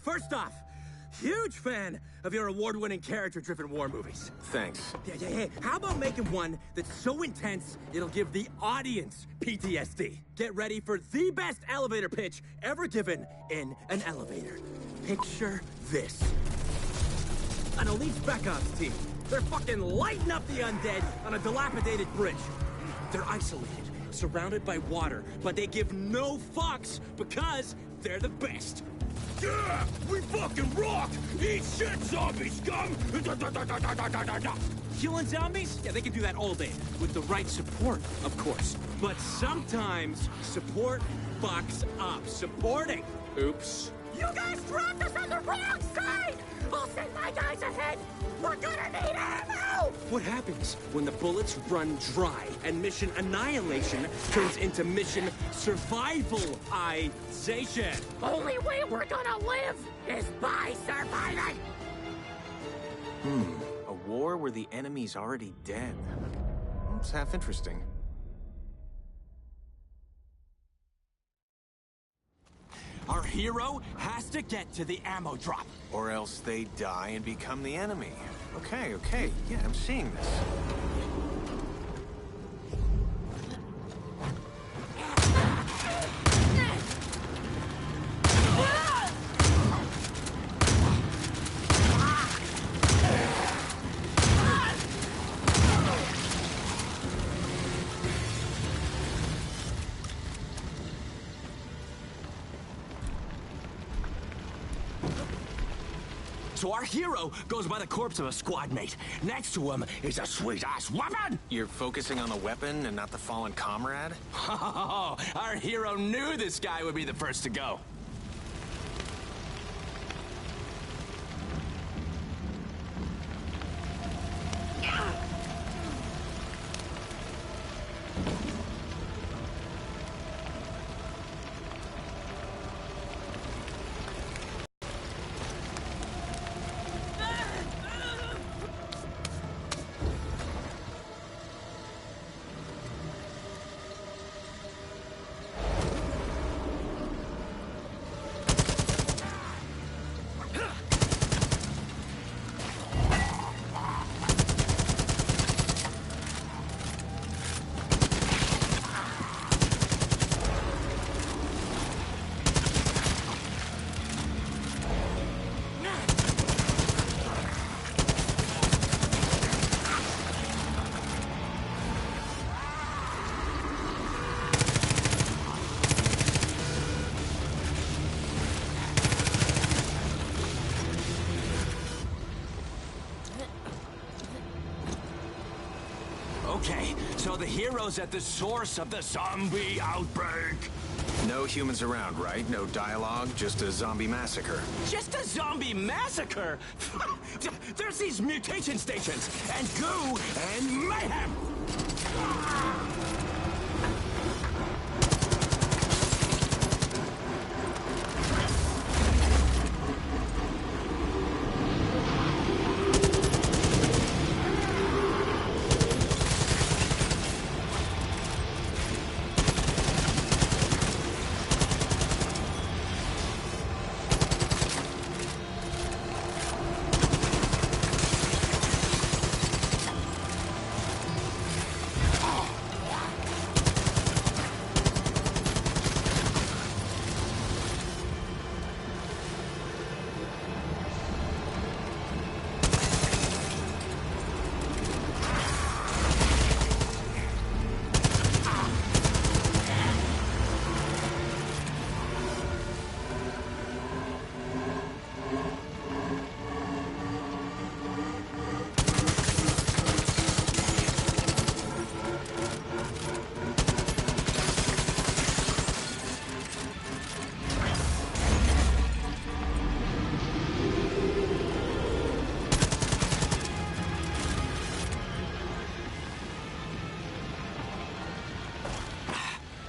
First off, huge fan of your award-winning character-driven war movies. Thanks. Yeah. How about making one that's so intense, it'll give the audience PTSD? Get ready for the best elevator pitch ever given in an elevator. Picture this. An elite spec ops team. They're fucking lighting up the undead on a dilapidated bridge. They're isolated, surrounded by water, but they give no fucks because they're the best. Yeah! We fucking rock! Eat shit, zombie scum! Killing zombies? Yeah, they can do that all day. With the right support, of course. But sometimes, support fucks up. Supporting. Oops. You guys dropped us on the wrong side! I'll send my guys ahead! We're gonna need ammo! What happens when the bullets run dry and mission annihilation turns into mission survivalization? Only way we're gonna live is by surviving! A war where the enemy's already dead. It's half interesting. Our hero has to get to the ammo drop. Or else they die and become the enemy. Okay. Yeah, I'm seeing this. So our hero goes by the corpse of a squad mate. Next to him is a sweet-ass weapon! You're focusing on the weapon and not the fallen comrade? Oh, our hero knew this guy would be the first to go. Okay, so the hero's at the source of the zombie outbreak. No humans around, right? No dialogue, just a zombie massacre. Just a zombie massacre? There's these mutation stations, and goo, and mayhem!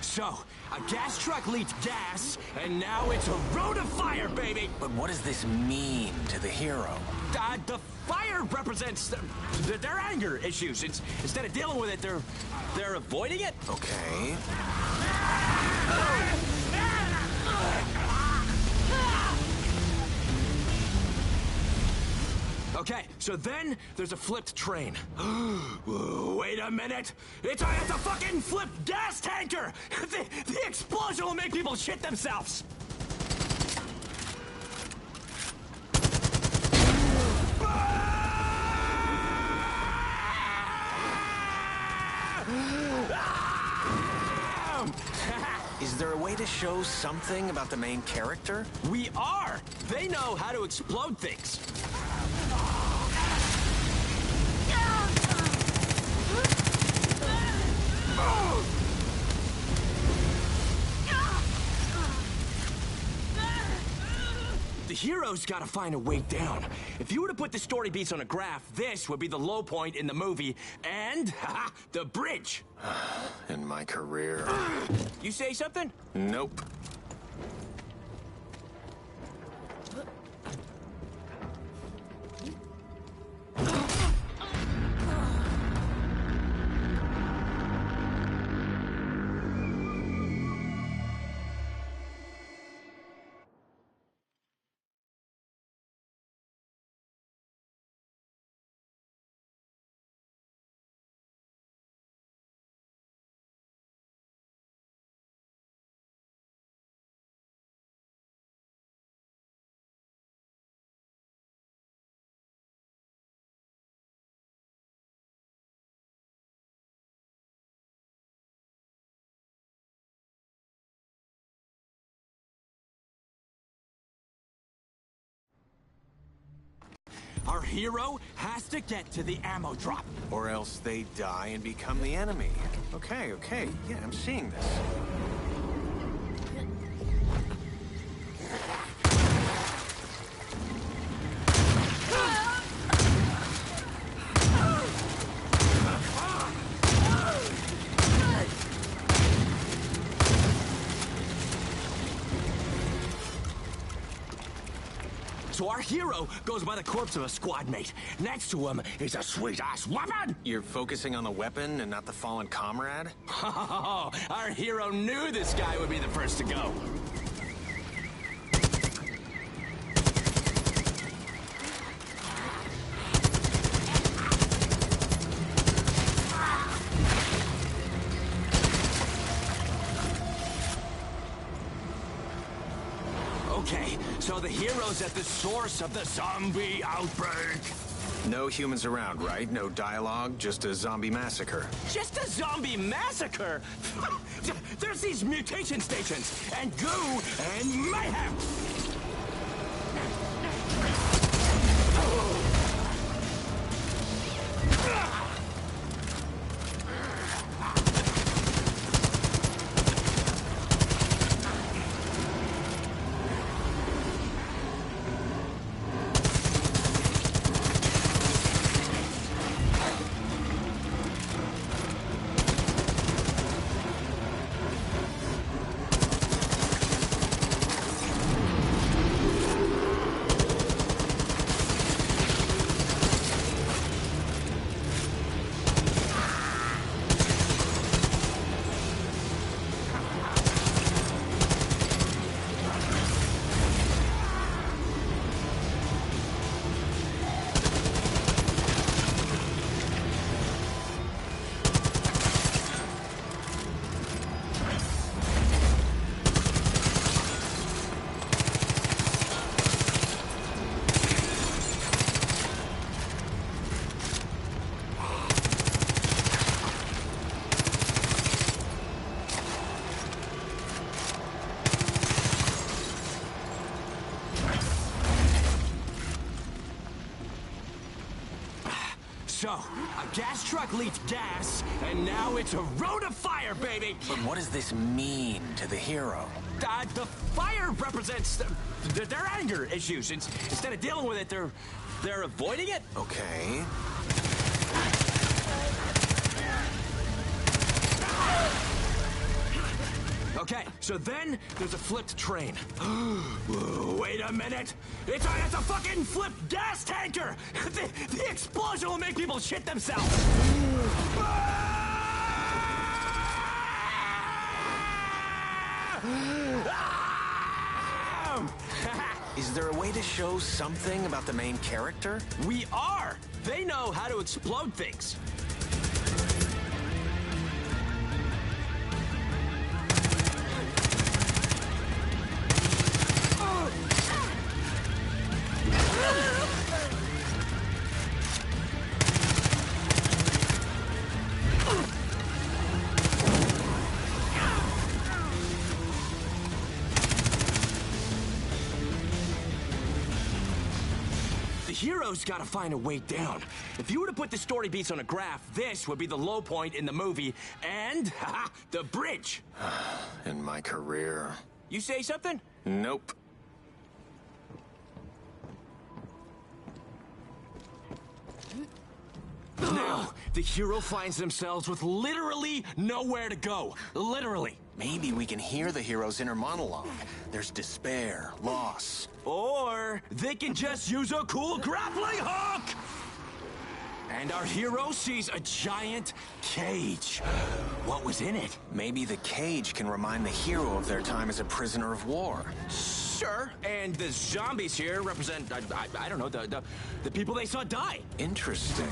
So, a gas truck leaked gas, and now it's a road of fire, baby! But what does this mean to the hero? The fire represents their anger issues. Instead of dealing with it, they're avoiding it. Okay. Okay, so then there's a flipped train. Wait a minute! It's a fucking flipped gas tanker! The explosion will make people shit themselves! Is there a way to show something about the main character? We are! They know how to explode things. The hero's gotta find a way down. If you were to put the story beats on a graph, this would be the low point in the movie, and the bridge. In my career. You say something? Nope. Our hero has to get to the ammo drop. Or else they die and become the enemy. Okay, okay. Yeah, I'm seeing this. So our hero goes by the corpse of a squad mate. Next to him is a sweet-ass weapon! You're focusing on the weapon and not the fallen comrade? Oh, our hero knew this guy would be the first to go. Okay, so the hero's at the source of the zombie outbreak. No humans around, right? No dialogue, just a zombie massacre. Just a zombie massacre? There's these mutation stations, and goo, and mayhem! So, a gas truck leaked gas, and now it's a road of fire, baby! But what does this mean to the hero? The fire represents their anger issues. Instead of dealing with it, they're avoiding it? Okay. Okay, so then there's a flipped train. Wait a minute! It's a fucking flipped gas tanker! The explosion will make people shit themselves! Is there a way to show something about the main character? We are! They know how to explode things. The hero's gotta find a way down. If you were to put the story beats on a graph, this would be the low point in the movie, and, haha, the bridge. In my career. You say something? Nope. Now, the hero finds themselves with literally nowhere to go. Literally. Maybe we can hear the hero's inner monologue. There's despair, loss. Or they can just use a cool grappling hook! And our hero sees a giant cage. What was in it? Maybe the cage can remind the hero of their time as a prisoner of war. Sure, and the zombies here represent, I don't know, the people they saw die. Interesting.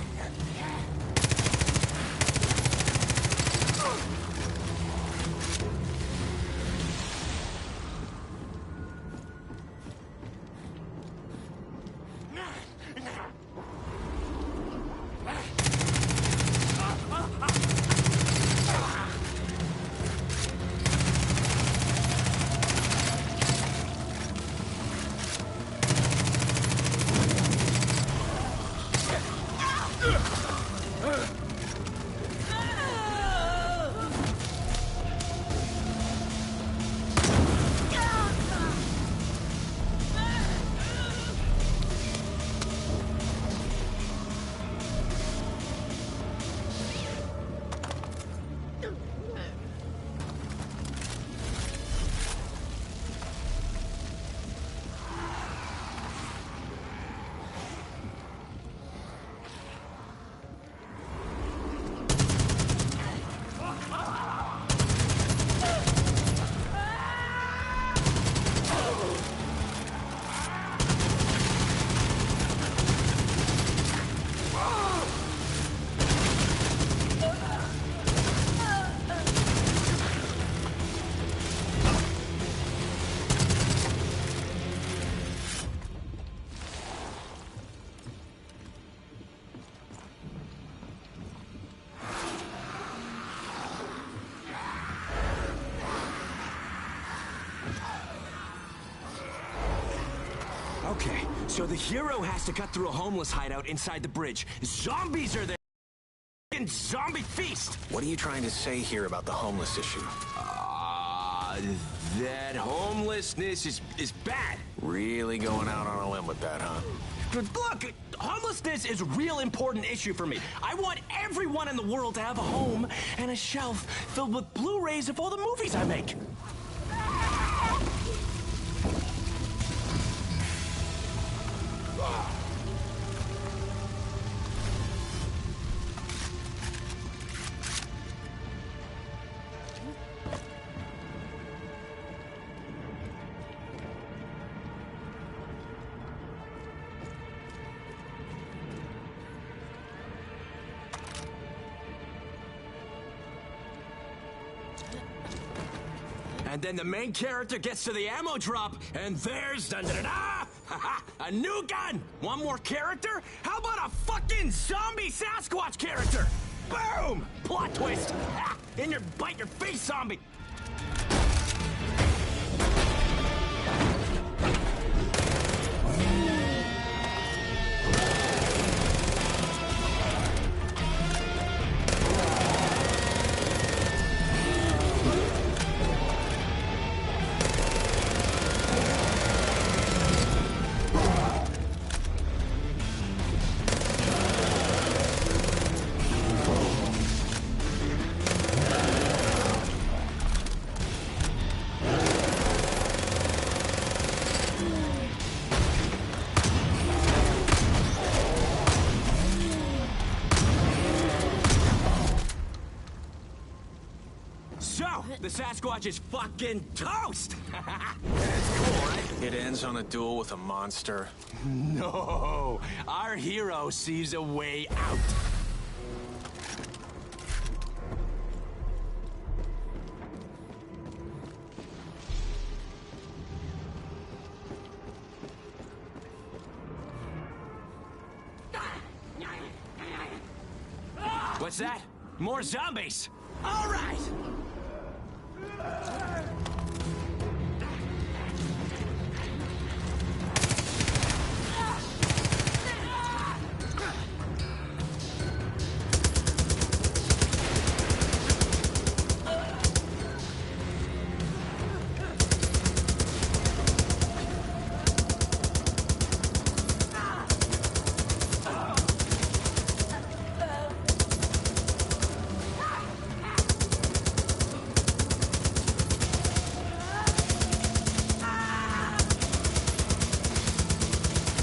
Okay, so the hero has to cut through a homeless hideout inside the bridge. Zombies are there. Zombie feast! What are you trying to say here about the homeless issue? That homelessness is bad. Really going out on a limb with that, huh? But look, homelessness is a real important issue for me. I want everyone in the world to have a home and a shelf filled with Blu-rays of all the movies I make. And then the main character gets to the ammo drop, and there's da-da-da-da! A new gun! One more character? How about a fucking zombie Sasquatch character? Boom! Plot twist! In your bite your face, zombie! The Sasquatch is fucking toast! It ends on a duel with a monster. No! Our hero sees a way out. What's that? More zombies! All right!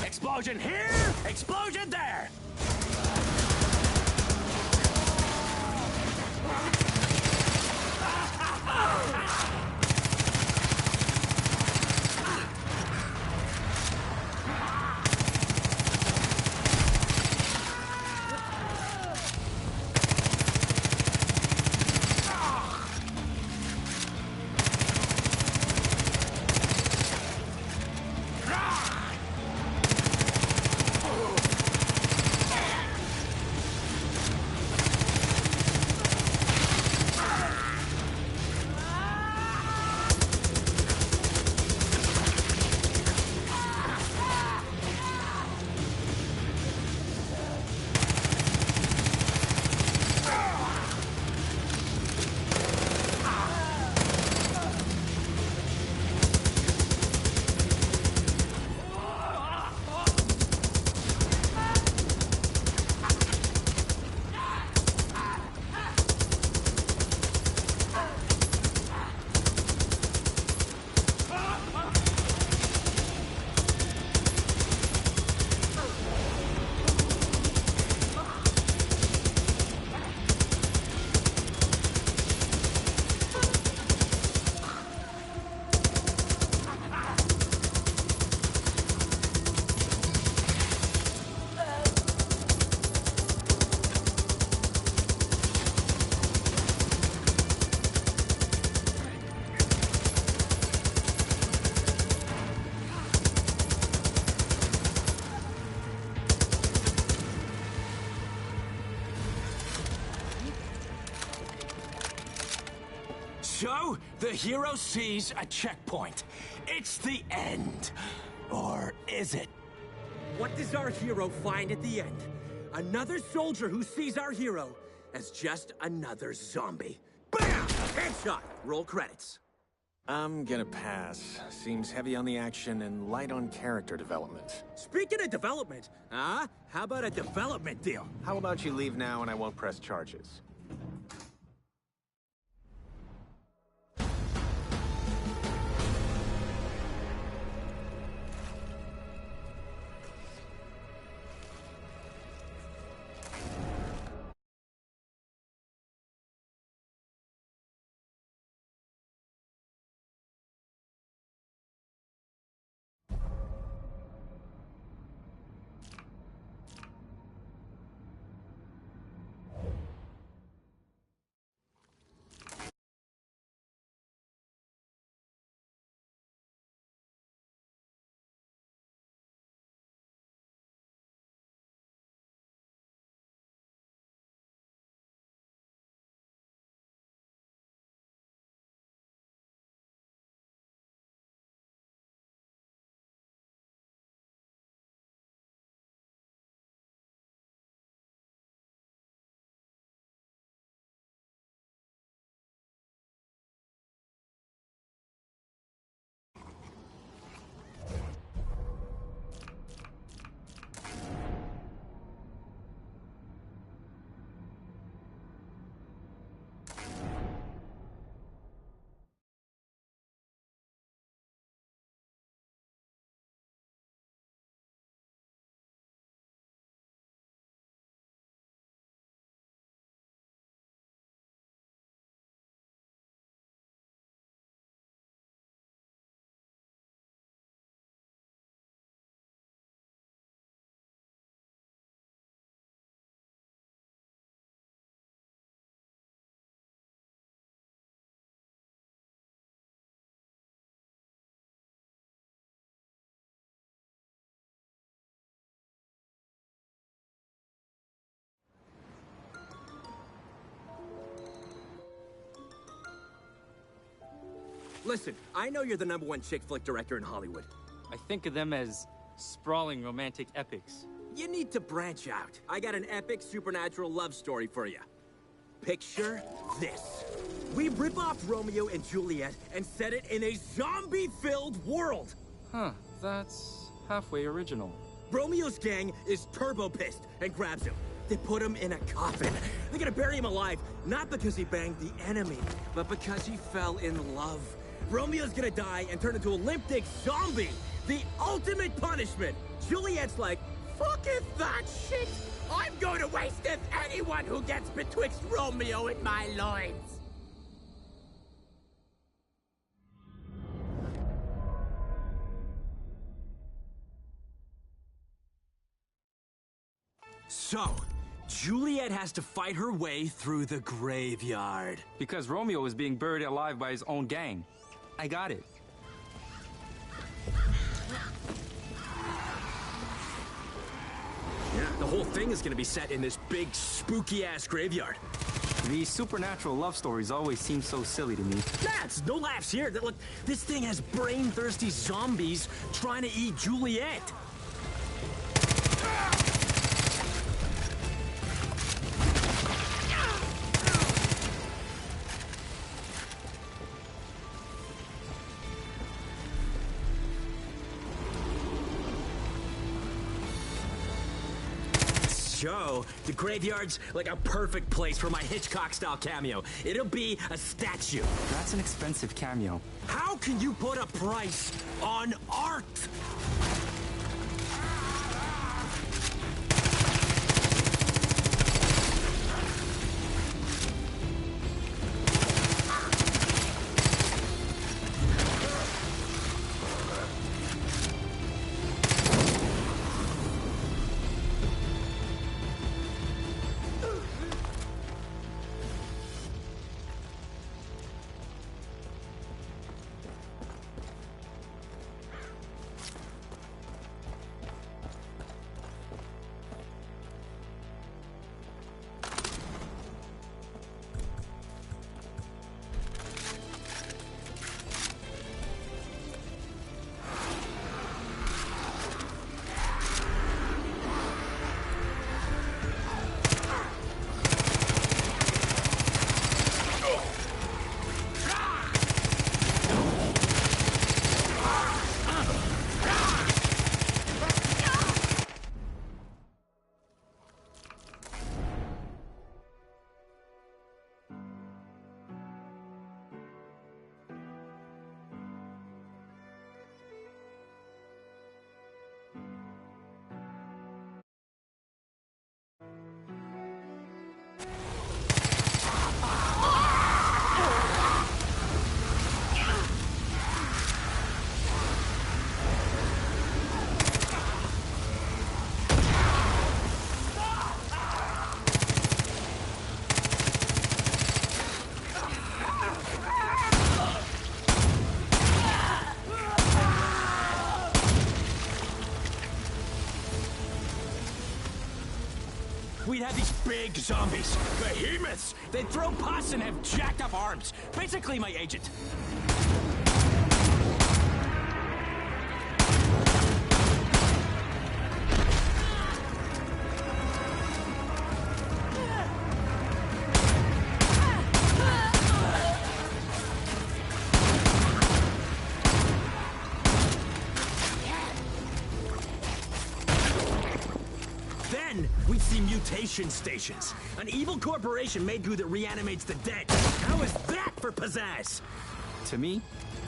Explosion here, explosion there! So, the hero sees a checkpoint. It's the end. Or is it? What does our hero find at the end? Another soldier who sees our hero as just another zombie. Bam! Headshot! Roll credits. I'm gonna pass. Seems heavy on the action and light on character development. Speaking of development, how about a development deal? How about you leave now and I won't press charges? Listen, I know you're the #1 chick flick director in Hollywood. I think of them as sprawling romantic epics. You need to branch out. I got an epic supernatural love story for you. Picture this. We rip off Romeo and Juliet and set it in a zombie-filled world. Huh, that's halfway original. Romeo's gang is turbo pissed and grabs him. They put him in a coffin. They're gonna bury him alive, not because he banged the enemy, but because he fell in love. Romeo's gonna die and turn into a limp dick zombie. The ultimate punishment. Juliet's like, Fucketh that shit! I'm going to wasteth anyone who gets betwixt Romeo and my loins! So, Juliet has to fight her way through the graveyard. Because Romeo is being buried alive by his own gang. I got it. Yeah, the whole thing is gonna be set in this big, spooky-ass graveyard. These supernatural love stories always seem so silly to me. That's no laughs here. Look, this thing has brain-thirsty zombies trying to eat Juliet. So, the graveyard's like a perfect place for my Hitchcock-style cameo. It'll be a statue. That's an expensive cameo. How can you put a price on art? We'd have these big zombies, behemoths. They'd throw pus and have jacked up arms. Basically my agent. We'd see mutation stations. An evil corporation made goo that reanimates the dead. How is that for pizzazz? To me,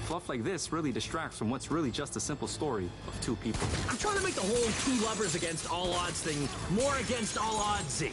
fluff like this really distracts from what's really just a simple story of two people. I'm trying to make the whole two lovers against all odds thing more against all oddsy.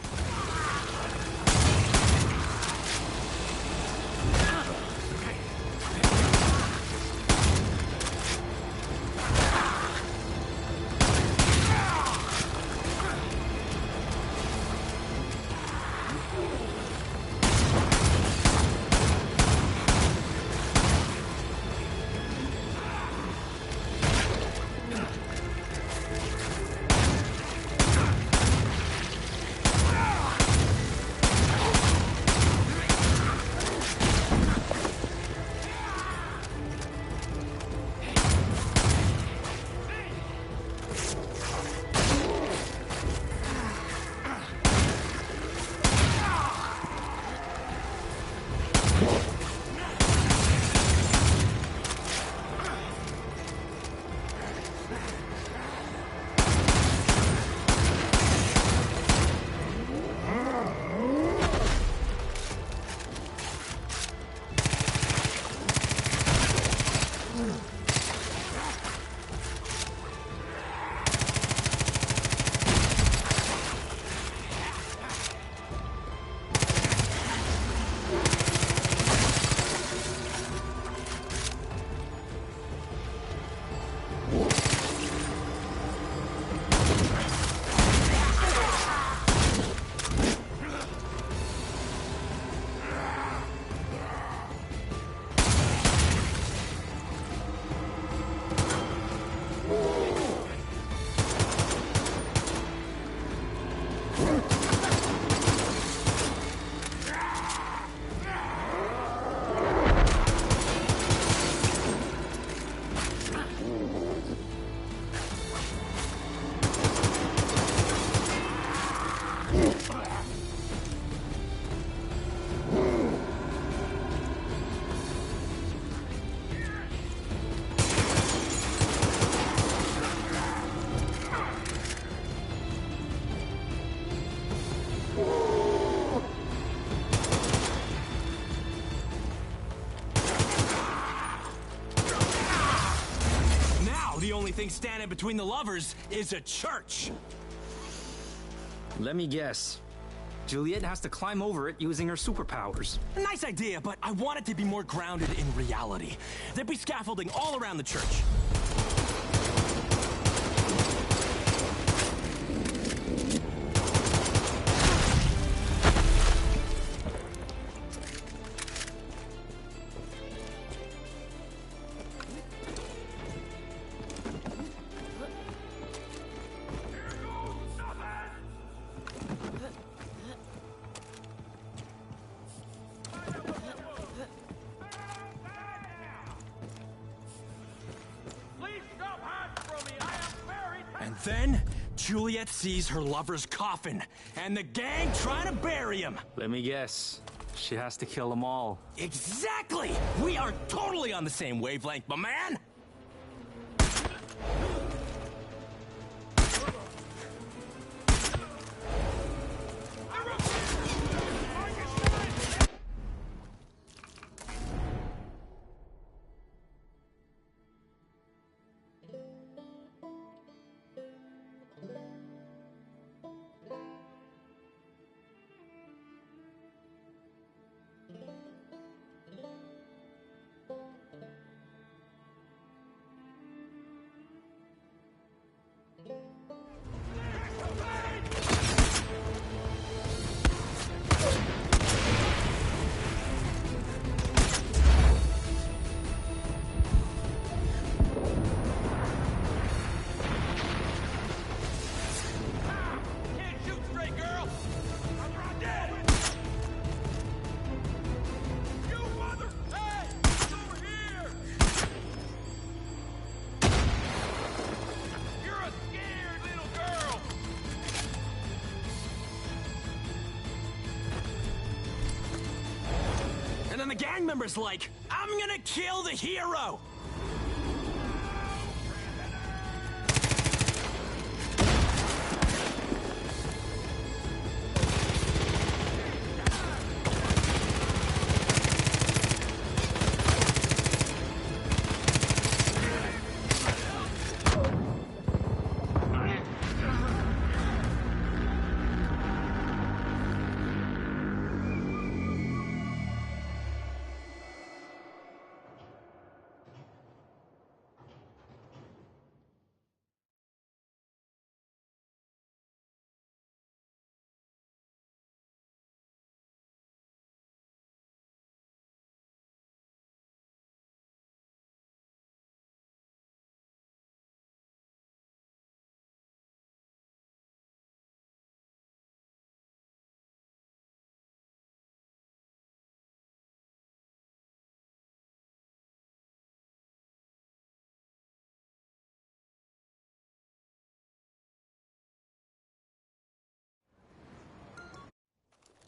thing standing between the lovers is a church. Let me guess. Juliet has to climb over it using her superpowers. Nice idea, but I want it to be more grounded in reality. There'd be scaffolding all around the church. And then, Juliet sees her lover's coffin, and the gang try to bury him. Let me guess. She has to kill them all. Exactly! We are totally on the same wavelength, my man! And then the gang member's like, I'm gonna kill the hero!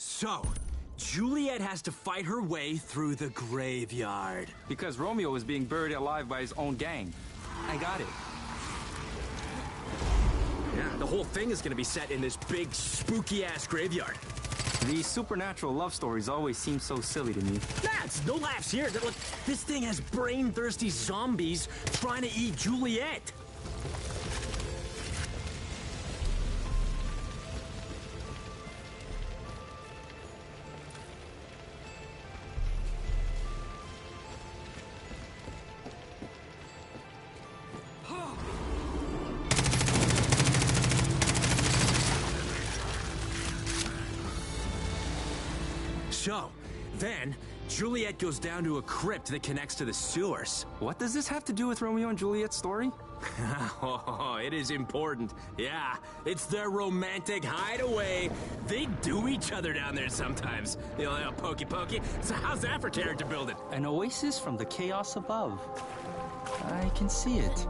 So, Juliet has to fight her way through the graveyard. Because Romeo is being buried alive by his own gang. I got it. Yeah, the whole thing is gonna be set in this big, spooky-ass graveyard. These supernatural love stories always seem so silly to me. Nah, it's no laughs here. Look, this thing has brain-thirsty zombies trying to eat Juliet. So, then, Juliet goes down to a crypt that connects to the sewers. What does this have to do with Romeo and Juliet's story? Oh, it is important. Yeah, it's their romantic hideaway. They do each other down there sometimes. You know, pokey pokey. So how's that for character building? An oasis from the chaos above. I can see it.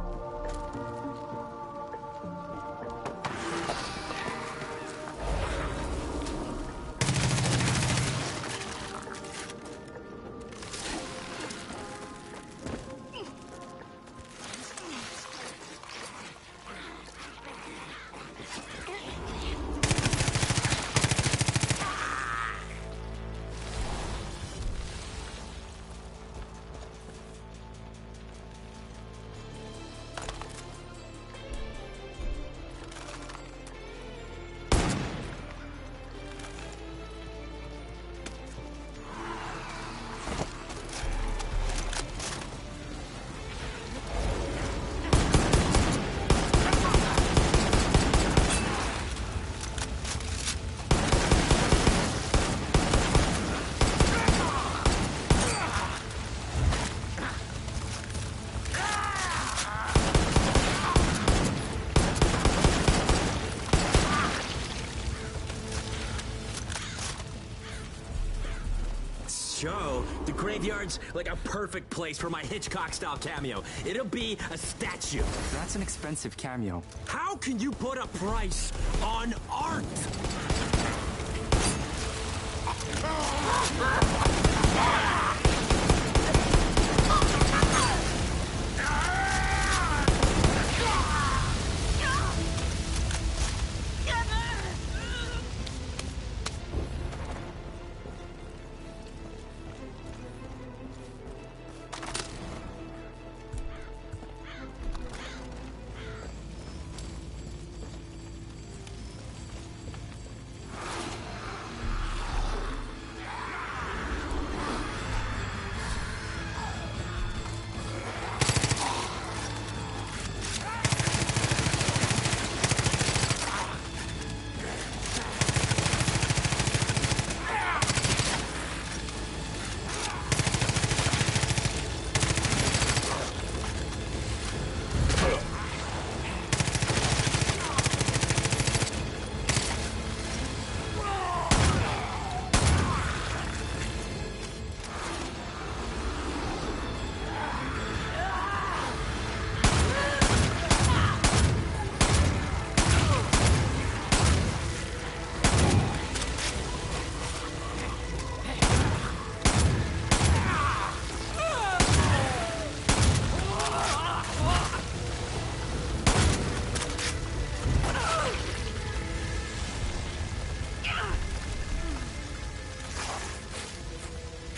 show, the graveyard's like a perfect place for my Hitchcock-style cameo. It'll be a statue. That's an expensive cameo. How can you put a price on art?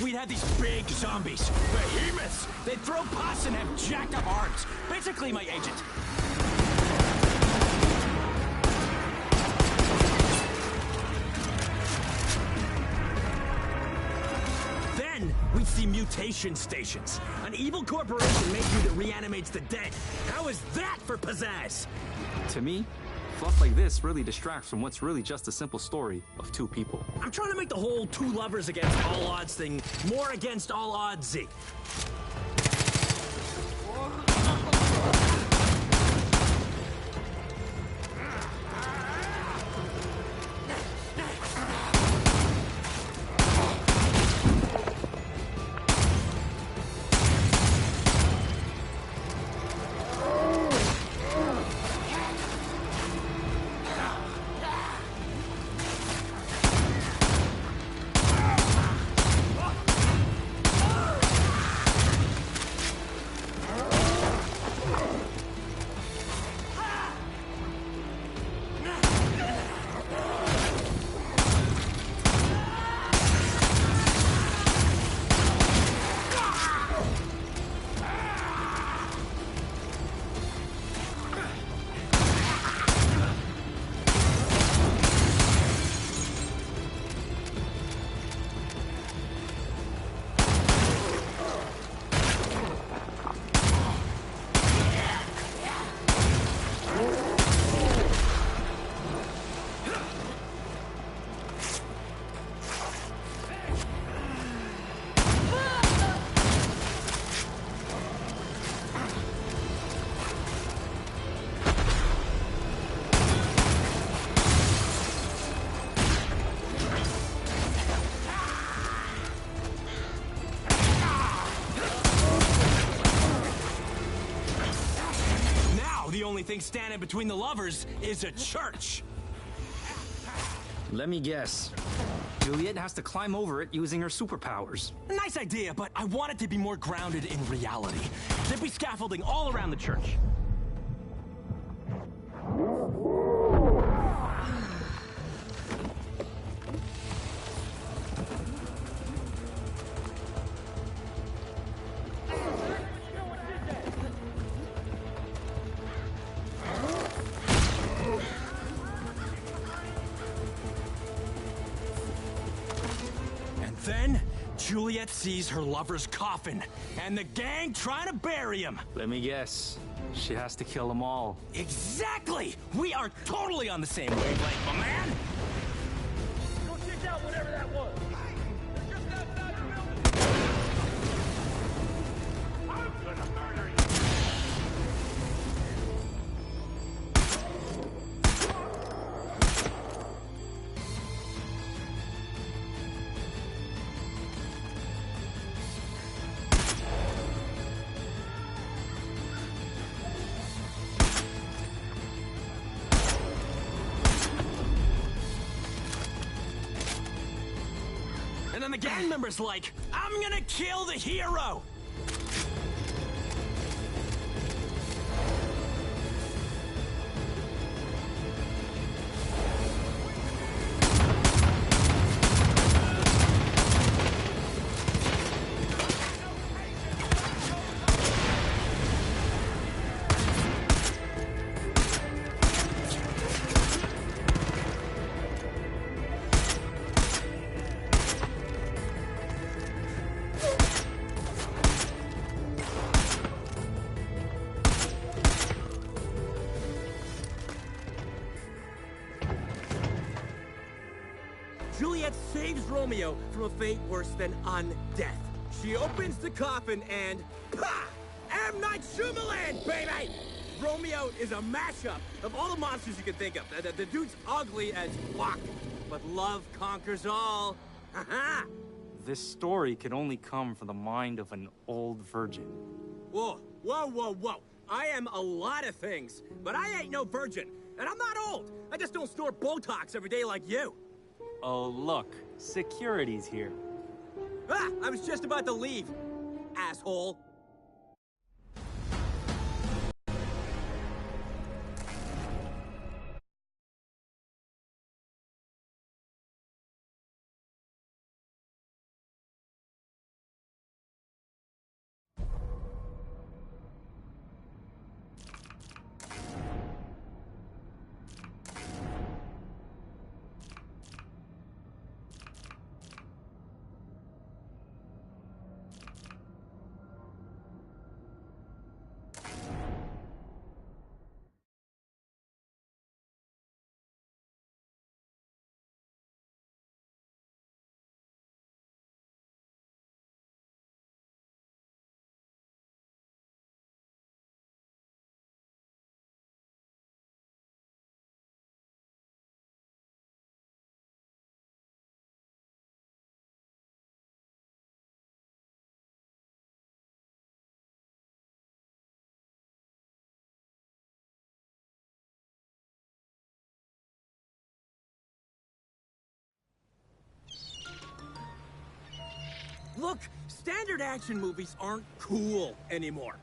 We'd have these big zombies, behemoths. They'd throw pus and have jacked up arms. Basically my agent. Then we'd see mutation stations. An evil corporation made you that reanimates the dead. How is that for pizzazz? To me, fluff like this really distracts from what's really just a simple story of two people. I'm trying to make the whole two lovers against all odds thing more against all oddsy. The only thing standing between the lovers is a church. Let me guess. Juliet has to climb over it using her superpowers. Nice idea, but I want it to be more grounded in reality. There'd be scaffolding all around the church. Then, Juliet sees her lover's coffin, and the gang trying to bury him. Let me guess. She has to kill them all. Exactly! We are totally on the same wavelength, my man! Go check out whatever that was. They're just outside the building. I'm gonna murder you. the gang members like. I'm gonna kill the hero! Juliet saves Romeo from a fate worse than undeath. She opens the coffin and... PAH! M. Night Shyamalan, baby! Romeo is a mashup of all the monsters you can think of. The dude's ugly as fuck, but love conquers all. Ha-ha! This story could only come from the mind of an old virgin. Whoa, whoa, whoa, whoa. I am a lot of things, but I ain't no virgin. And I'm not old. I just don't snort Botox every day like you. Oh, look. Security's here. Ah, I was just about to leave, asshole. Look, standard action movies aren't cool anymore.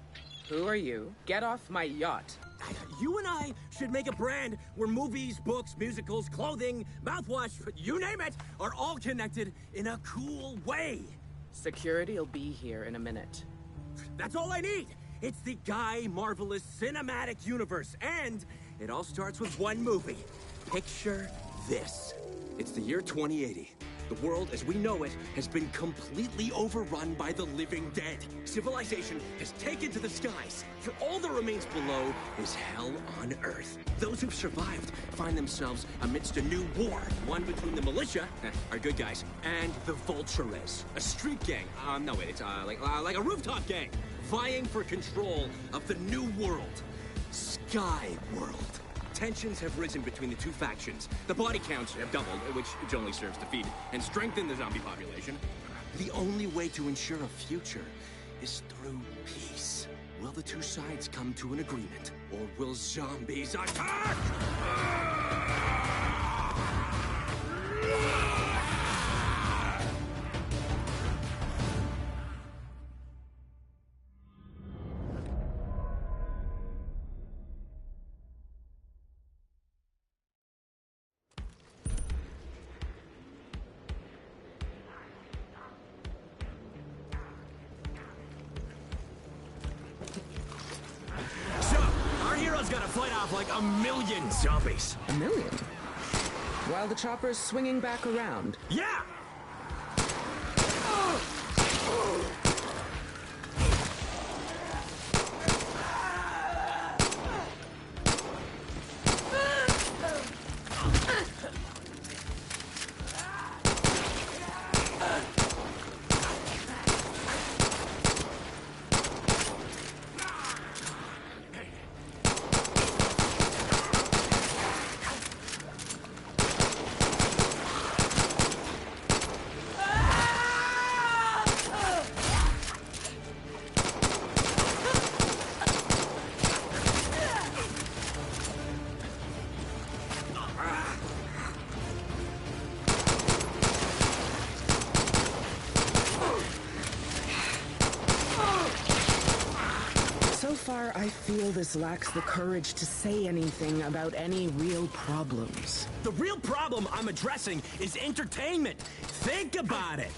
Who are you? Get off my yacht. You and I should make a brand where movies, books, musicals, clothing, mouthwash, you name it, are all connected in a cool way. Security'll be here in a minute. That's all I need. It's the Guy Marvelous Cinematic Universe, and it all starts with one movie. Picture this. It's the year 2080. The world as we know it has been completely overrun by the living dead. Civilization has taken to the skies, for all that remains below is hell on Earth. Those who've survived find themselves amidst a new war, one between the militia, our good guys, and the Vultures, a street gang. No wait, it's like a rooftop gang, vying for control of the new world, Sky World. Tensions have risen between the two factions. The body counts have doubled, which only serves to feed and strengthen the zombie population. The only way to ensure a future is through peace. Will the two sides come to an agreement, or will zombies attack? Gotta fight off like a million zombies. A million? While the chopper's swinging back around. Yeah! I feel this lacks the courage to say anything about any real problems. The real problem I'm addressing is entertainment. Think about it.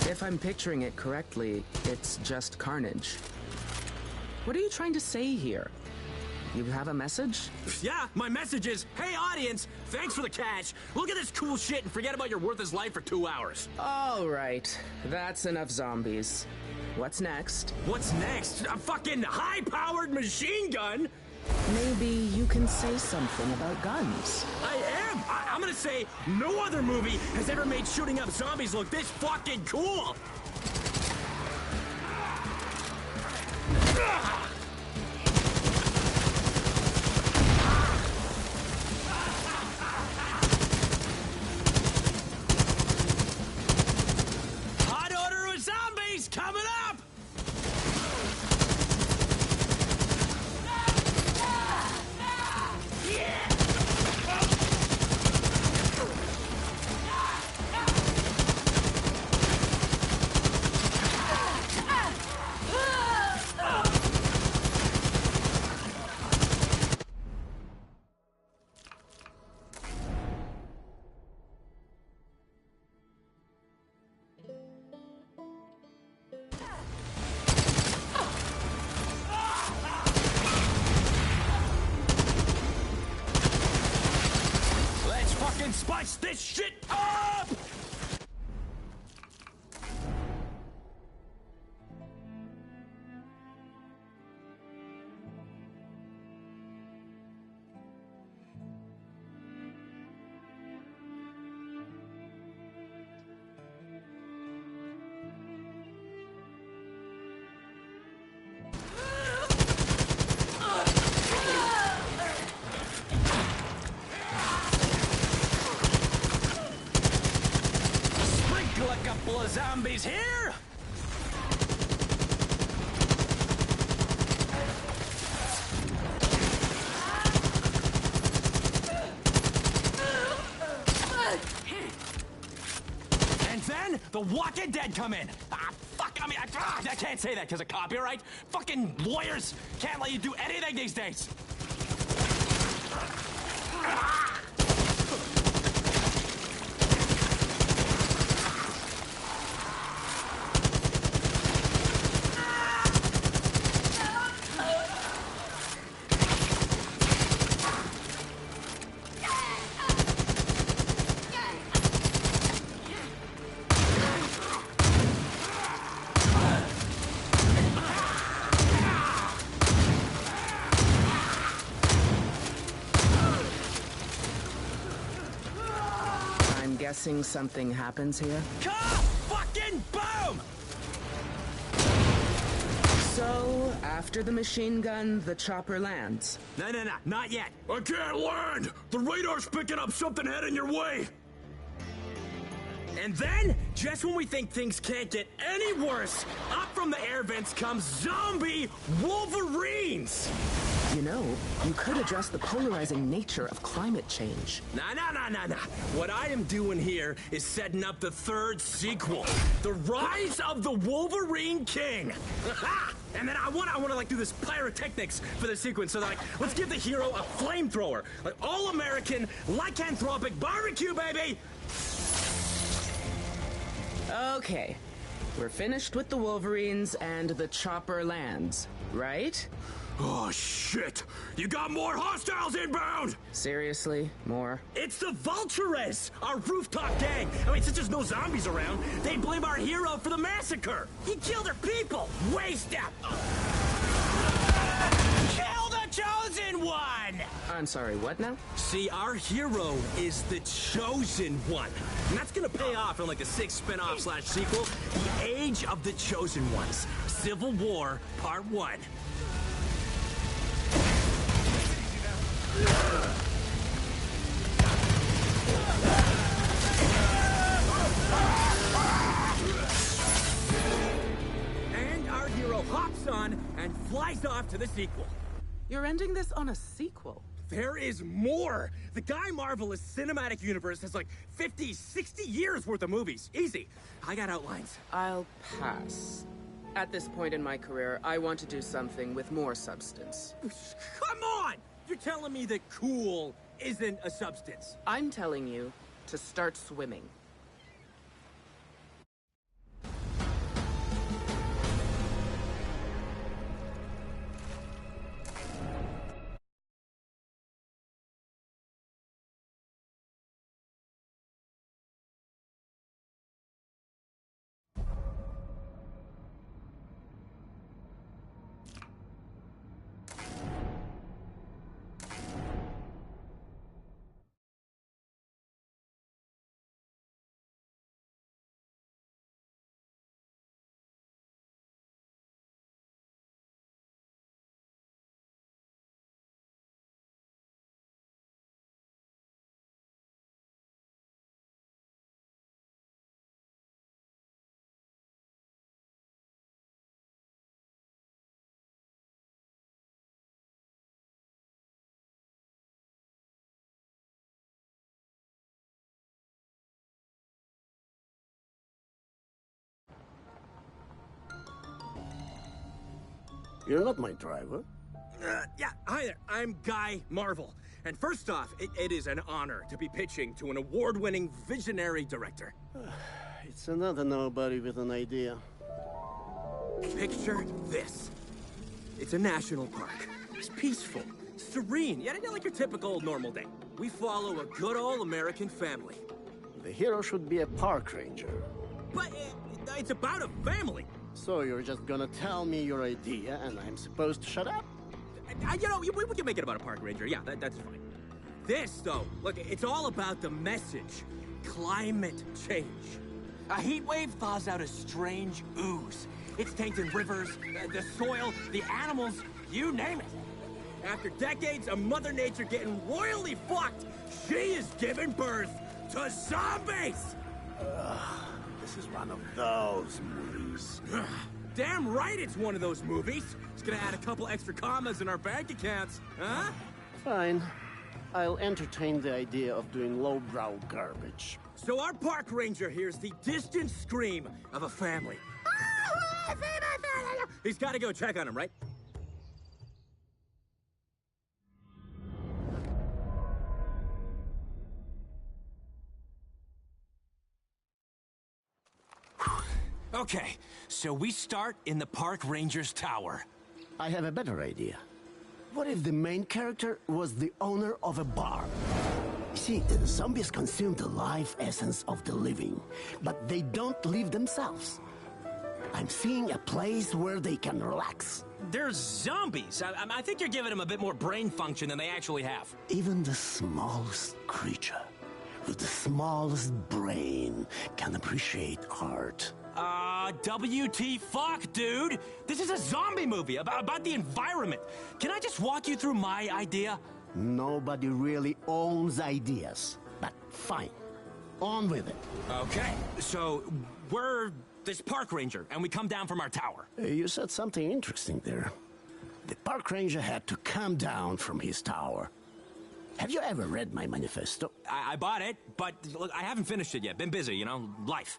If I'm picturing it correctly, it's just carnage. What are you trying to say here? You have a message? Yeah, my message is, hey audience, thanks for the cash. Look at this cool shit and forget about your worthless life for 2 hours. All right, that's enough zombies. What's next? What's next? A fucking high-powered machine gun? Maybe you can say something about guns. I am! I'm gonna say no other movie has ever made shooting up zombies look this fucking cool! Hot odor of zombies coming up! Spice this shit up! Couple of zombies here! And then the Walking Dead come in. Ah, fuck, I mean, I can't say that because of copyright. Fucking lawyers can't let you do anything these days. Guessing something happens here? Fucking boom! So, after the machine gun, the chopper lands. No, not yet. I can't land! The radar's picking up something heading your way! And then, just when we think things can't get any worse, up from the air vents comes zombie Wolverines! You know, you could address the polarizing nature of climate change. Nah. What I am doing here is setting up the third sequel, The Rise of the Wolverine King. And then I wanna like do this pyrotechnics for the sequence. So like, let's give the hero a flamethrower, like all-American, lycanthropic barbecue, baby. Okay, We're finished with the Wolverines and the chopper lands, right? Oh, shit! You got more hostiles inbound! Seriously? More? It's the Vultures! Our rooftop gang! I mean, since there's no zombies around, they blame our hero for the massacre! He killed our people! Waste up! Kill the Chosen One! I'm sorry, what now? See, our hero is the Chosen One. And that's gonna pay off in like the 6th spin-off / sequel, The Age of the Chosen Ones. Civil War, Part 1. And our hero hops on and flies off to the sequel. You're ending this on a sequel. There is more! The Guy Marvelous Cinematic Universe has like 50, 60 years worth of movies. Easy. I got outlines. I'll pass. At this point in my career, I want to do something with more substance. Come on! You're telling me that cool isn't a substance. I'm telling you to start swimming. You're not my driver. Yeah, hi there. I'm Guy Marvel. And first off, it is an honor to be pitching to an award-winning visionary director. It's another nobody with an idea. Picture this. It's a national park. It's peaceful, serene, yeah, like your typical normal day. We follow a good old American family. The hero should be a park ranger. But it's about a family. So you're just gonna tell me your idea and I'm supposed to shut up? You know, we can make it about a park ranger. Yeah, that's fine. This, though, look, it's all about the message. Climate change. A heat wave thaws out a strange ooze. It's tainting rivers, the soil, the animals, you name it. After decades of Mother Nature getting royally fucked, she is giving birth to zombies! This is one of those movies. Damn right it's one of those movies. It's gonna add a couple extra commas in our bank accounts, huh? Fine. I'll entertain the idea of doing lowbrow garbage. So our park ranger hears the distant scream of a family. He's gotta go check on him, right? Okay, so we start in the park ranger's tower. I have a better idea. What if the main character was the owner of a bar? See, zombies consume the life essence of the living, but they don't live themselves. I'm seeing a place where they can relax. They're zombies. I think you're giving them a bit more brain function than they actually have. Even the smallest creature with the smallest brain can appreciate art. WT fuck, dude! This is a zombie movie about the environment. Can I just walk you through my idea? Nobody really owns ideas, but fine. On with it. Okay, so we're this park ranger, and we come down from our tower. You said something interesting there. The park ranger had to come down from his tower. Have you ever read my manifesto? I bought it, but look, I haven't finished it yet. Been busy, you know, life.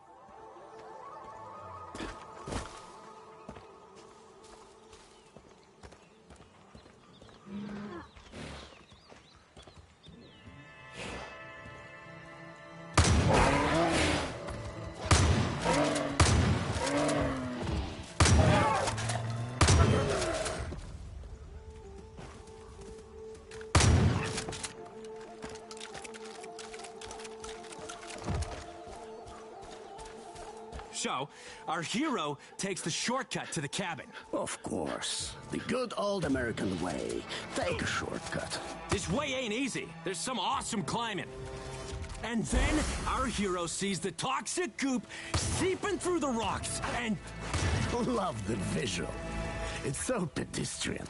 So, our hero takes the shortcut to the cabin. Of course. The good old American way. Take a shortcut. This way ain't easy. There's some awesome climbing. And then our hero sees the toxic goop seeping through the rocks and... Love the visual. It's so pedestrian.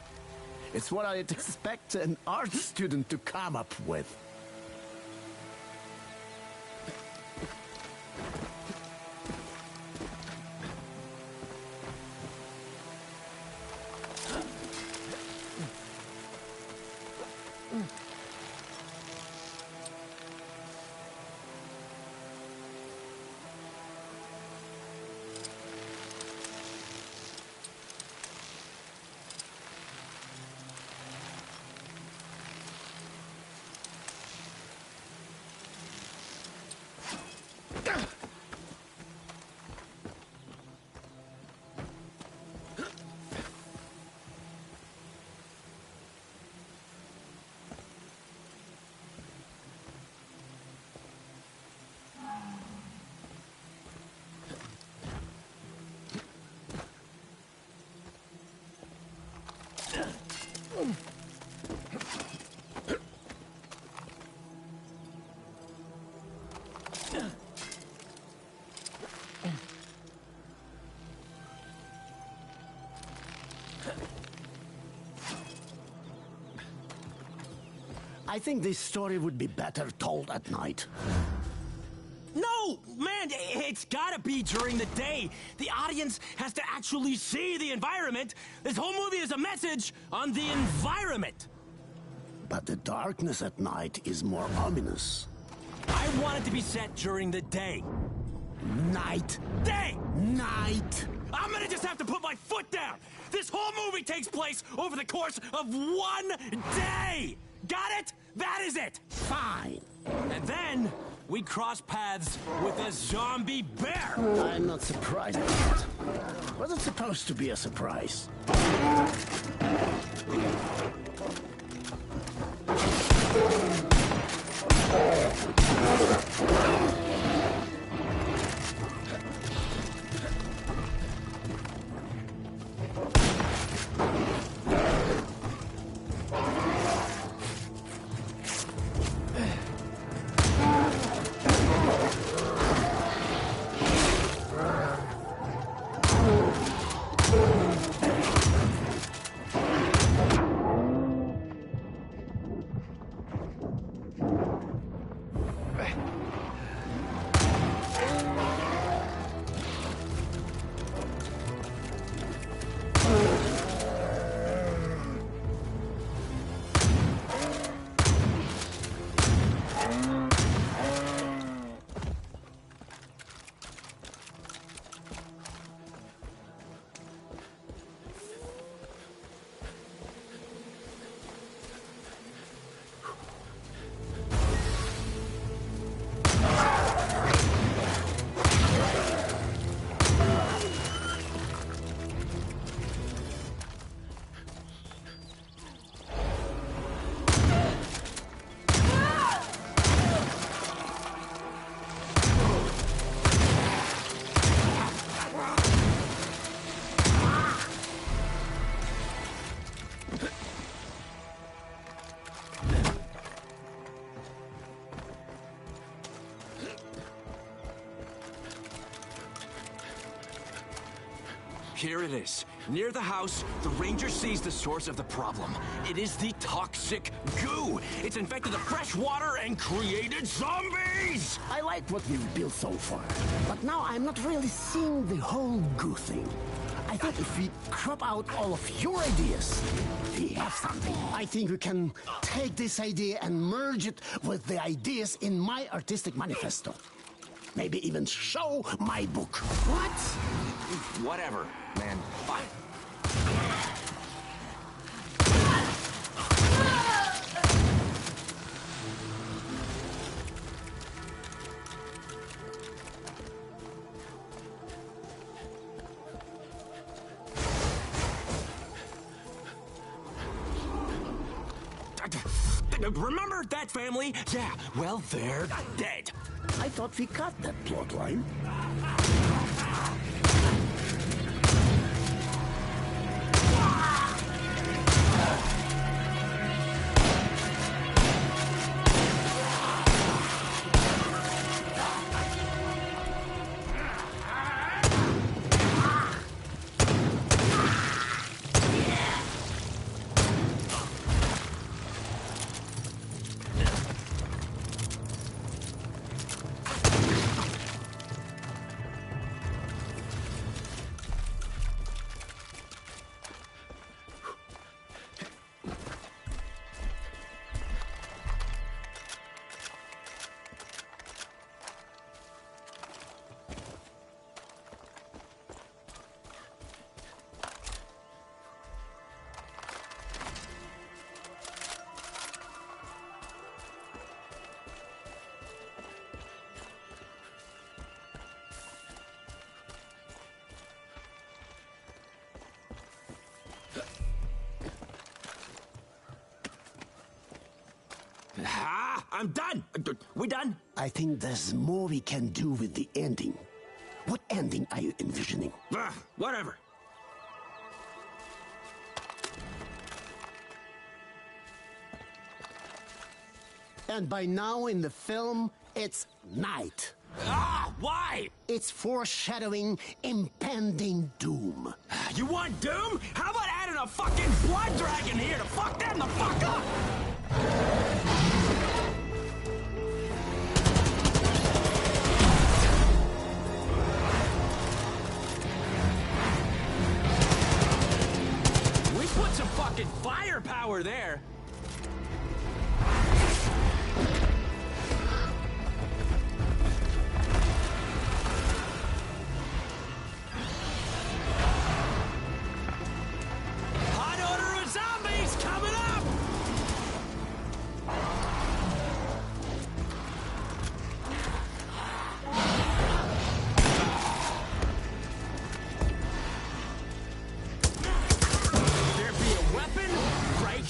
It's what I'd expect an art student to come up with. I think this story would be better told at night. No, man, it's gotta be during the day. The audience has to actually see the environment. This whole movie is a message on the environment. But the darkness at night is more ominous. I want it to be set during the day. Night. Day! Night! I'm gonna just have to put my foot down. This whole movie takes place over the course of one day. Got it? That is it. Fine. And then we'd cross paths with a zombie bear. I'm not surprised at that. Was it supposed to be a surprise? Here it is. Near the house, the ranger sees the source of the problem. It is the toxic goo. It's infected the fresh water and created zombies! I like what we've built so far, but now I'm not really seeing the whole goo thing. I think if we crop out all of your ideas, we have something. I think we can take this idea and merge it with the ideas in my artistic manifesto. Maybe even show my book. What? Whatever, man. Fine. Remember that family? Yeah, well, they're dead. I thought we cut that plot line. Ah, I'm done. We done? I think this movie can do with the ending. What ending are you envisioning? Whatever. And by now in the film, it's night. Ah, why? It's foreshadowing impending doom. You want doom? How about adding a fucking blood dragon here to fuck them the fuck up? We put some fucking firepower there.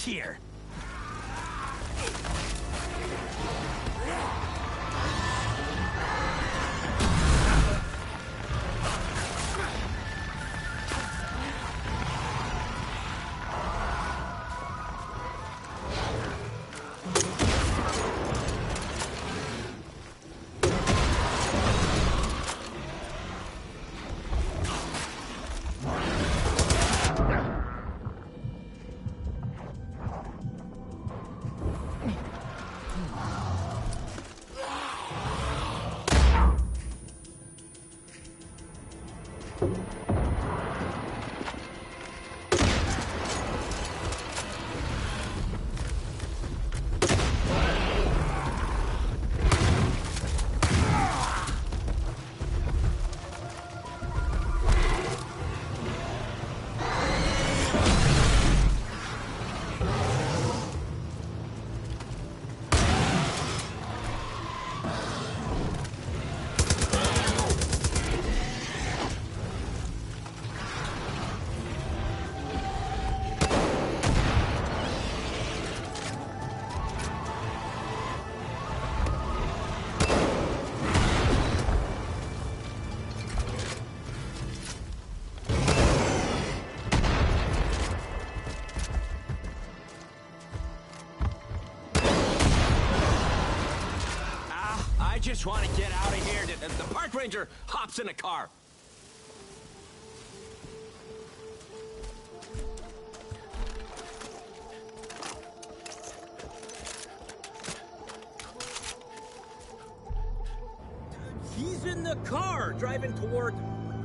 Here. Just want to get out of here. The park ranger hops in a car. He's in the car, driving toward...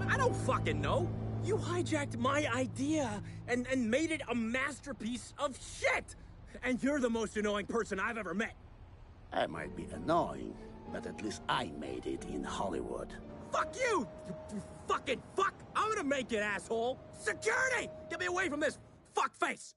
I don't fucking know. You hijacked my idea and made it a masterpiece of shit. And you're the most annoying person I've ever met. I might be annoying, but at least I made it in Hollywood. Fuck you! You fucking fuck! I'm gonna make it, asshole! Security! Get me away from this fuck face!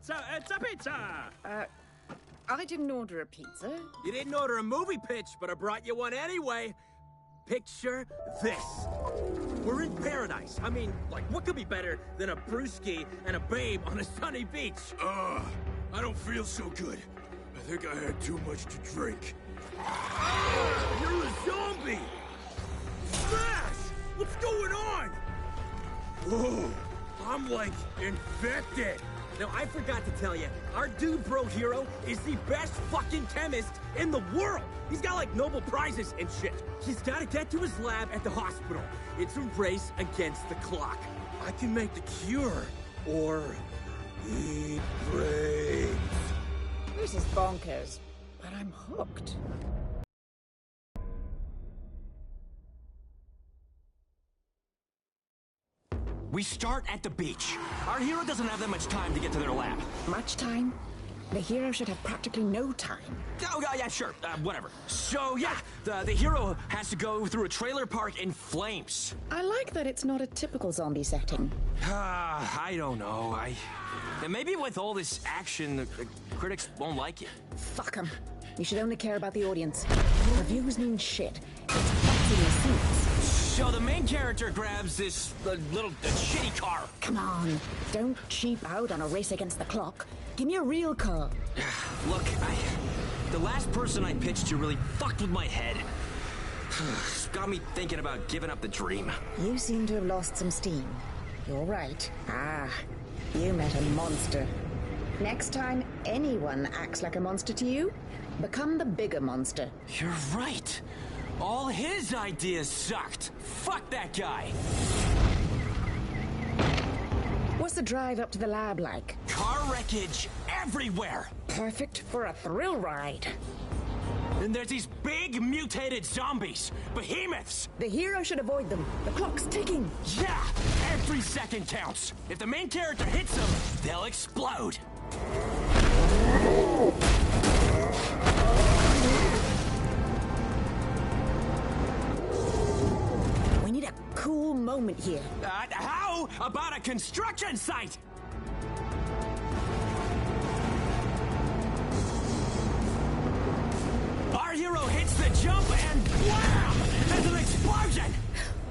It's a pizza! I didn't order a pizza. You didn't order a movie pitch, but I brought you one anyway. Picture this. We're in paradise. I mean, like, what could be better than a brewski and a babe on a sunny beach? I don't feel so good. I think I had too much to drink. You're a zombie! Smash! What's going on? Whoa, I'm like infected. Now, I forgot to tell you, our dude bro hero is the best fucking chemist in the world. He's got like Nobel Prizes and shit. He's got to get to his lab at the hospital. It's a race against the clock. I can make the cure, or eat brains. This is bonkers, but I'm hooked. We start at the beach. Our hero doesn't have that much time to get to their lab. Much time? The hero should have practically no time. Oh, yeah, sure. Whatever. So, yeah, the hero has to go through a trailer park in flames. I like that it's not a typical zombie setting. I don't know. And maybe with all this action, the critics won't like it. Fuck 'em. You should only care about the audience. Reviews mean shit. It's facts in the seats. So the main character grabs this little shitty car. Come on, don't cheap out on a race against the clock. Give me a real car. Look, the last person I pitched to really fucked with my head. It's got me thinking about giving up the dream. You seem to have lost some steam. You're right. You met a monster. Next time anyone acts like a monster to you, become the bigger monster. You're right. All his ideas sucked. Fuck that guy. What's the drive up to the lab like? Car wreckage everywhere. Perfect for a thrill ride. And there's these big mutated zombies, behemoths. The hero should avoid them. The clock's ticking. Yeah, every second counts. If the main character hits them, they'll explode. We need a cool moment here. How about a construction site? Our hero hits the jump and wham! There's an explosion!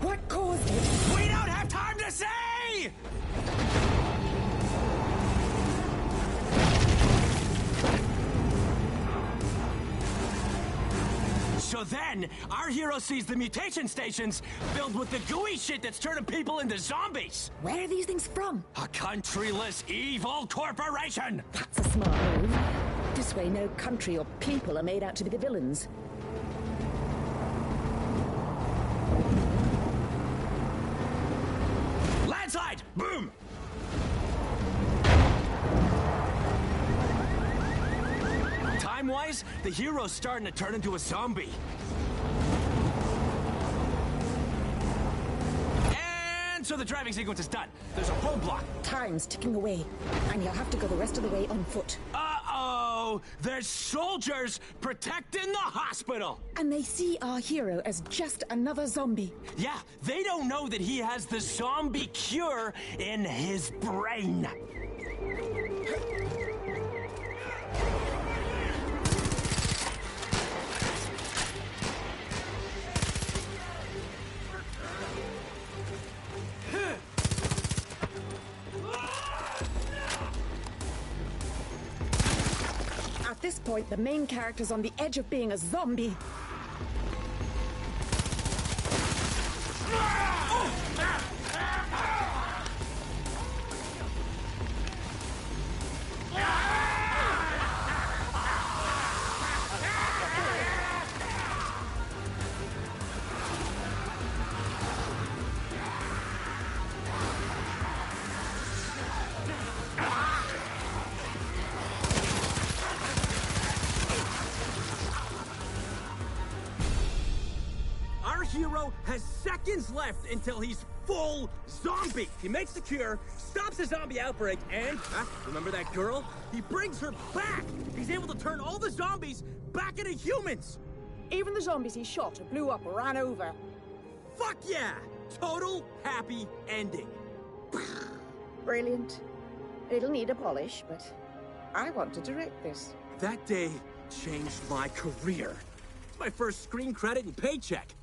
What caused it? We don't have time to say! So then, our hero sees the mutation stations filled with the gooey shit that's turning people into zombies. Where are these things from? A countryless evil corporation! That's a smart move. This way, no country or people are made out to be the villains. Landslide! Boom! Time-wise, the hero's starting to turn into a zombie. And so the driving sequence is done. There's a roadblock. Time's ticking away, and you'll have to go the rest of the way on foot. Uh-oh! There's soldiers protecting the hospital! And they see our hero as just another zombie. Yeah, they don't know that he has the zombie cure in his brain. At this point, the main character's on the edge of being a zombie. Hero has seconds left until he's full zombie. He makes the cure, stops the zombie outbreak, and, remember that girl? He brings her back. He's able to turn all the zombies back into humans. Even the zombies he shot or blew up or ran over. Fuck yeah! Total happy ending. Brilliant. It'll need a polish, but I want to direct this. That day changed my career. My first screen credit and paycheck.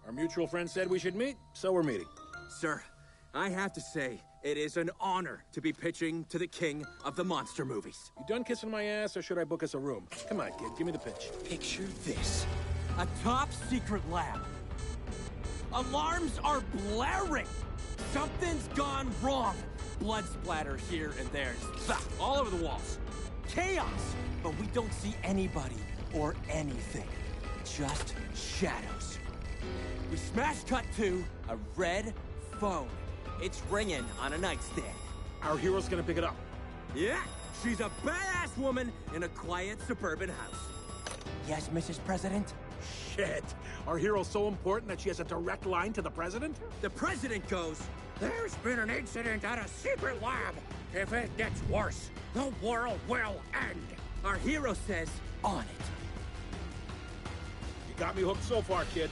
Our mutual friend said we should meet, so we're meeting. Sir, I have to say, it is an honor to be pitching to the king of the monster movies. You done kissing my ass, or should I book us a room? Come on, kid, give me the pitch. Picture this. A top-secret lab. Alarms are blaring. Something's gone wrong. Blood splatter here and there. All over the walls. Chaos. But we don't see anybody or anything. Just shadows. We smash cut to a red phone. It's ringing on a nightstand. Our hero's gonna pick it up. Yeah, she's a badass woman in a quiet suburban house. Yes, Mrs. President? Shit. Our hero's so important that she has a direct line to the president? The president goes, There's been an incident at a secret lab. If it gets worse, the world will end. our hero says, on it. You got me hooked so far, kid.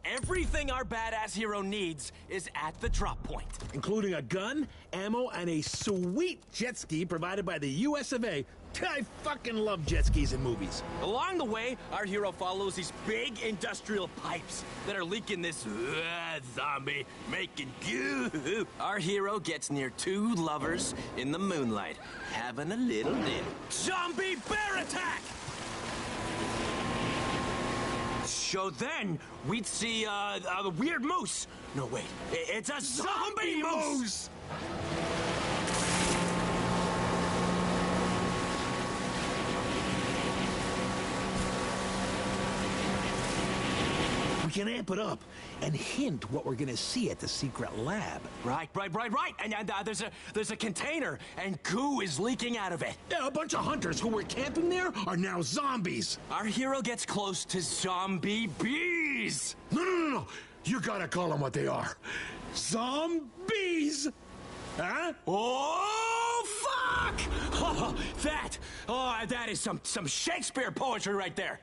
Everything our badass hero needs is at the drop point. Including a gun, ammo, and a sweet jet ski provided by the US of A. I fucking love jet skis in movies. Along the way, our hero follows these big industrial pipes that are leaking this zombie, making goo. Our hero gets near two lovers in the moonlight, having a little dip. Zombie bear attack! So then, we'd see, the weird moose. No, wait, it's a zombie moose! We can amp it up and hint what we're gonna see at the secret lab. Right. And there's a container, and goo is leaking out of it. Yeah, a bunch of hunters who were camping there are now zombies. Our hero gets close to zombie bees. No. You gotta call them what they are. Zombies! Huh? Oh, fuck! That is some Shakespeare poetry right there.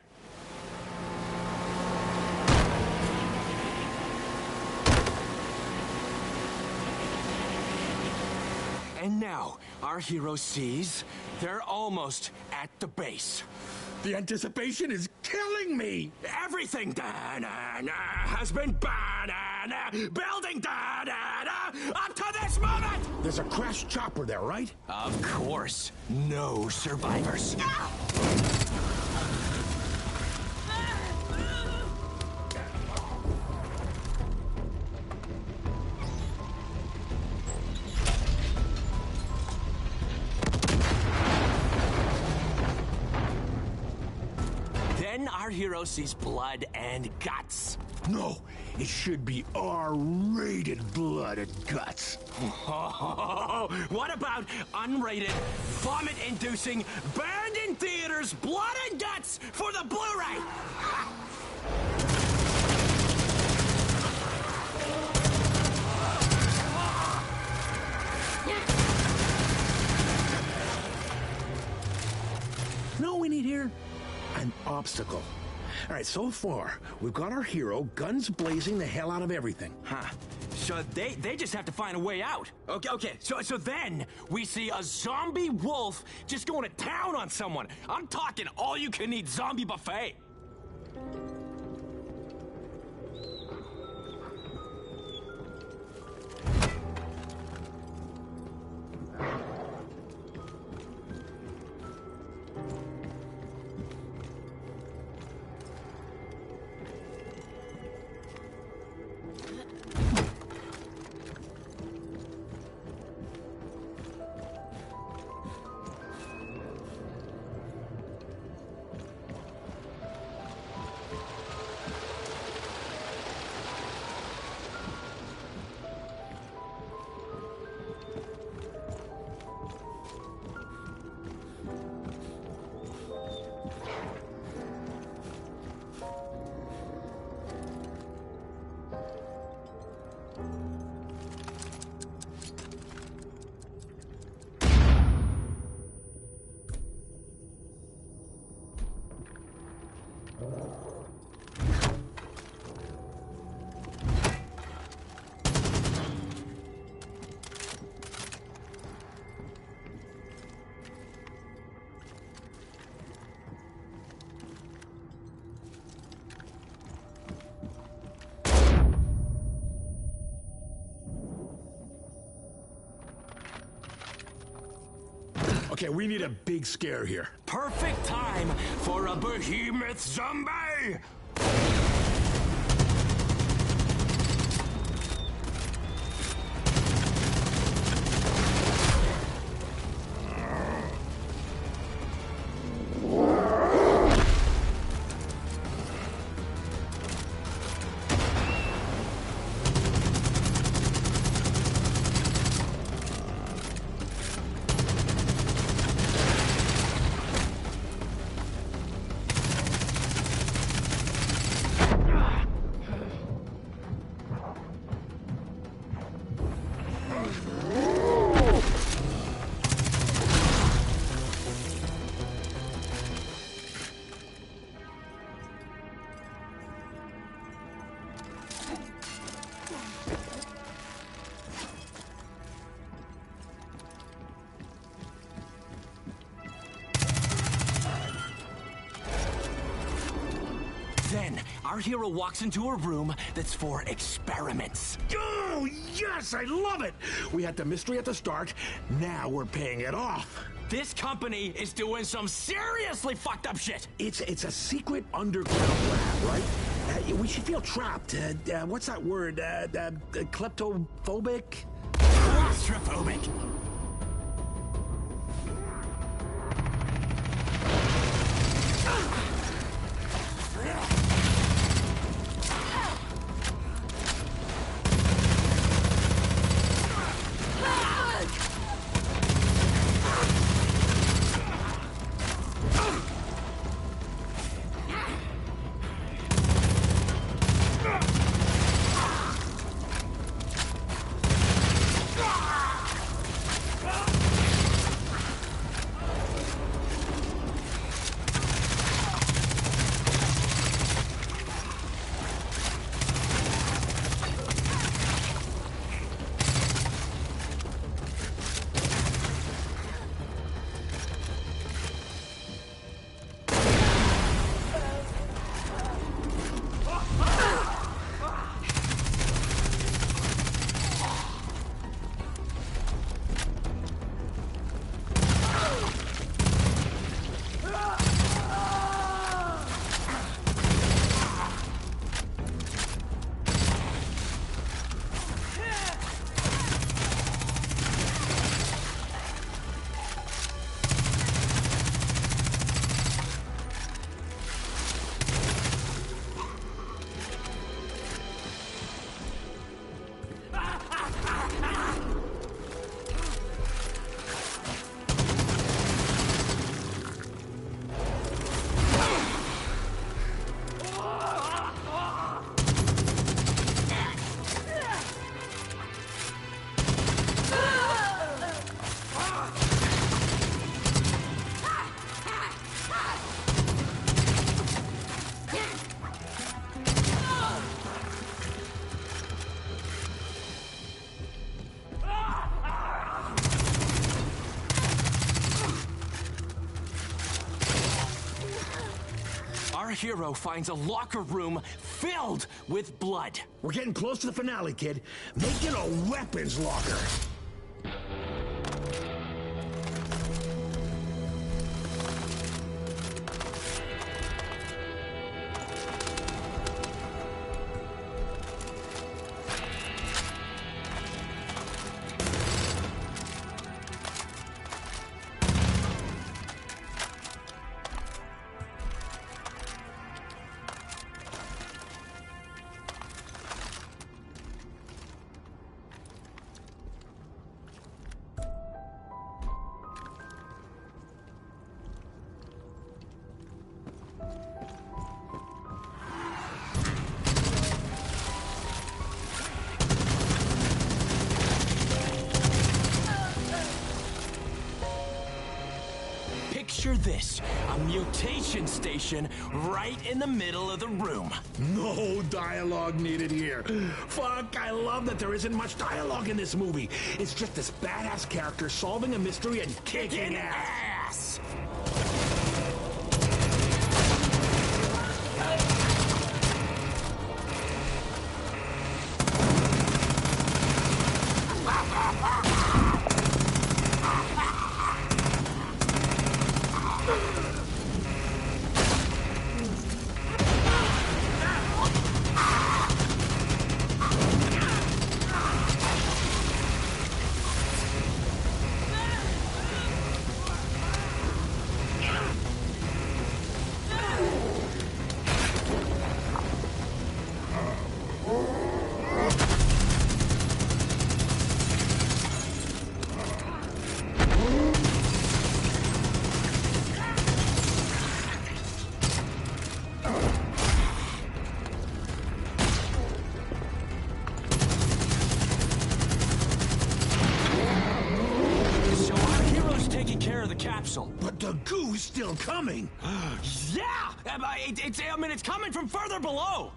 And now, our hero sees they're almost at the base. The anticipation is killing me! Everything has been building up to this moment! There's a crashed chopper there, right? Of course. No survivors. Our hero sees blood and guts. No, it should be R-rated blood and guts. What about unrated, vomit-inducing, banned in theaters blood and guts for the Blu-ray? Know what we need here? An obstacle. All right, so far, we've got our hero, guns blazing the hell out of everything. Huh. So they just have to find a way out. Okay. So then we see a zombie wolf just going to town on someone. I'm talking all-you-can-eat zombie buffet. Okay, we need a big scare here. Perfect time for a behemoth zombie! Then, our hero walks into a room that's for experiments. Oh, yes, I love it! We had the mystery at the start, now we're paying it off. This company is doing some seriously fucked up shit! It's a secret underground lab, right? We should feel trapped. What's that word? Kleptophobic? Claustrophobic! Our hero finds a locker room filled with blood. We're getting close to the finale, kid. Make it a weapons locker. Picture this, a mutation station right in the middle of the room. No dialogue needed here. Fuck, I love that there isn't much dialogue in this movie. It's just this badass character solving a mystery and kicking ass. The goo's still coming. Yeah! It's coming from further below!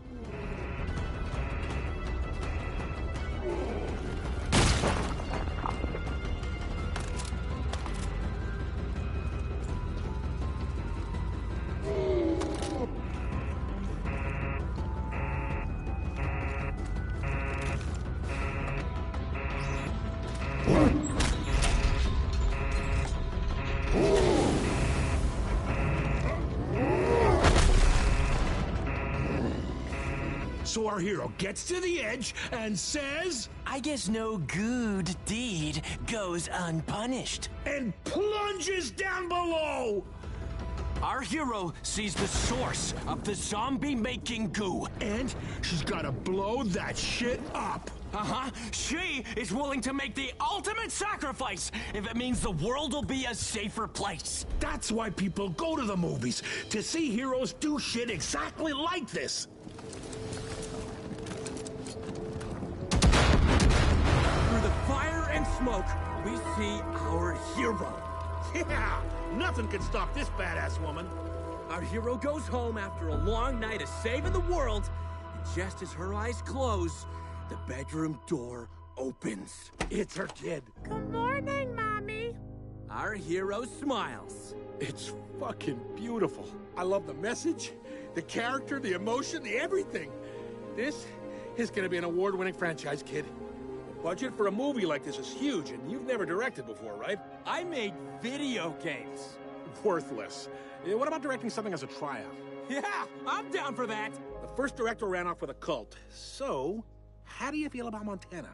So our hero gets to the edge and says... I guess no good deed goes unpunished. And plunges down below! Our hero sees the source of the zombie-making goo. And she's gotta blow that shit up. Uh-huh. She is willing to make the ultimate sacrifice if it means the world will be a safer place. That's why people go to the movies, to see heroes do shit exactly like this. Through the fire and smoke, we see our hero. Yeah! Nothing can stop this badass woman. Our hero goes home after a long night of saving the world, and just as her eyes close, the bedroom door opens. It's her kid. Good morning, Mommy. Our hero smiles. It's fucking beautiful. I love the message, the character, the emotion, the everything. This is gonna be an award-winning franchise, kid. The budget for a movie like this is huge, and you've never directed before, right? I made video games. Worthless. What about directing something as a tryout? Yeah, I'm down for that. The first director ran off with a cult. So, how do you feel about Montana?